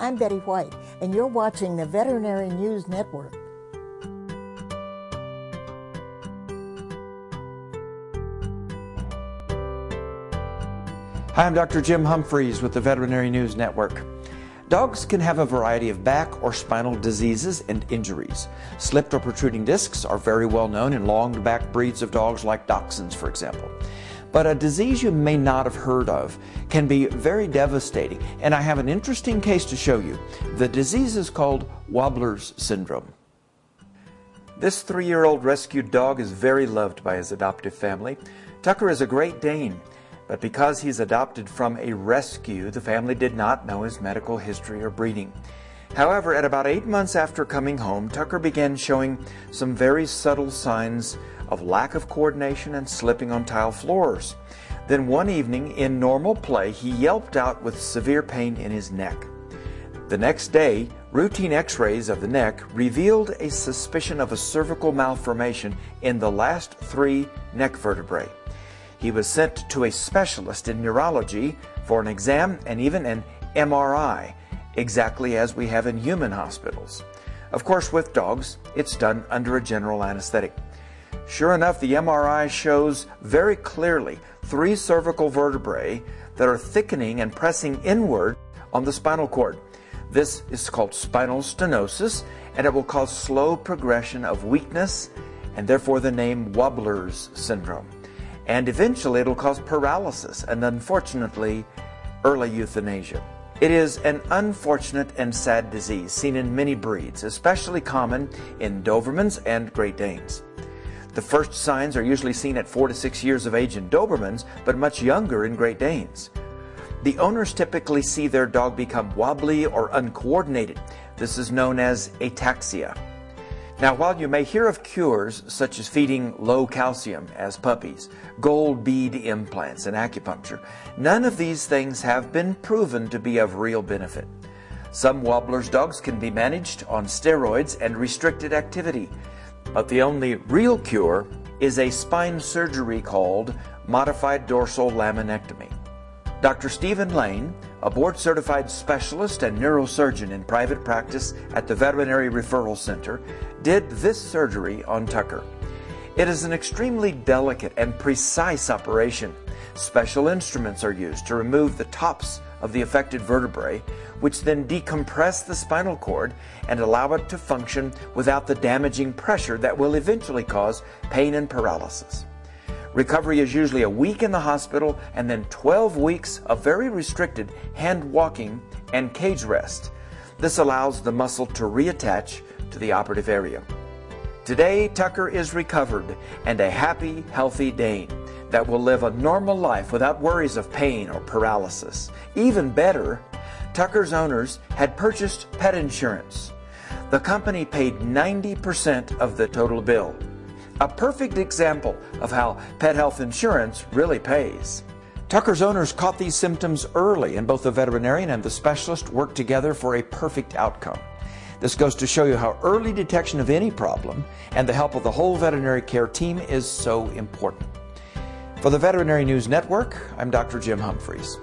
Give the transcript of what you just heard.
I'm Betty White, and you're watching the Veterinary News Network. Hi, I'm Dr. Jim Humphries with the Veterinary News Network. Dogs can have a variety of back or spinal diseases and injuries. Slipped or protruding discs are very well known in long back breeds of dogs like Dachshunds, for example. But a disease you may not have heard of can be very devastating, and I have an interesting case to show you. The disease is called Wobbler's syndrome. This 3-year-old rescued dog is very loved by his adoptive family. Tucker is a Great Dane, but because he's adopted from a rescue, the family did not know his medical history or breeding. However, at about 8 months after coming home, Tucker began showing some very subtle signs of lack of coordination and slipping on tile floors. Then one evening, in normal play, he yelped out with severe pain in his neck. The next day, routine x-rays of the neck revealed a suspicion of a cervical malformation in the last 3 neck vertebrae. He was sent to a specialist in neurology for an exam and even an MRI, exactly as we have in human hospitals. Of course, with dogs, it's done under a general anesthetic. Sure enough, the MRI shows very clearly 3 cervical vertebrae that are thickening and pressing inward on the spinal cord. This is called spinal stenosis, and it will cause slow progression of weakness, and therefore the name Wobbler's syndrome. And eventually it'll cause paralysis and, unfortunately, early euthanasia. It is an unfortunate and sad disease seen in many breeds, especially common in Dobermans and Great Danes. The first signs are usually seen at 4 to 6 years of age in Dobermans, but much younger in Great Danes. The owners typically see their dog become wobbly or uncoordinated. This is known as ataxia. Now, while you may hear of cures such as feeding low calcium as puppies, gold bead implants, and acupuncture, none of these things have been proven to be of real benefit. Some Wobbler's dogs can be managed on steroids and restricted activity, but the only real cure is a spine surgery called modified dorsal laminectomy. Dr. Stephen Lane, a board-certified specialist and neurosurgeon in private practice at the Veterinary Referral Center, did this surgery on Tucker. It is an extremely delicate and precise operation. Special instruments are used to remove the tops of the affected vertebrae, which then decompress the spinal cord and allow it to function without the damaging pressure that will eventually cause pain and paralysis. Recovery is usually a week in the hospital and then 12 weeks of very restricted hand walking and cage rest. This allows the muscle to reattach to the operative area. Today, Tucker is recovered and a happy, healthy Dane that will live a normal life without worries of pain or paralysis. Even better, Tucker's owners had purchased pet insurance. The company paid 90% of the total bill. A perfect example of how pet health insurance really pays. Tucker's owners caught these symptoms early, and both the veterinarian and the specialist worked together for a perfect outcome. This goes to show you how early detection of any problem and the help of the whole veterinary care team is so important. For the Veterinary News Network, I'm Dr. Jim Humphries.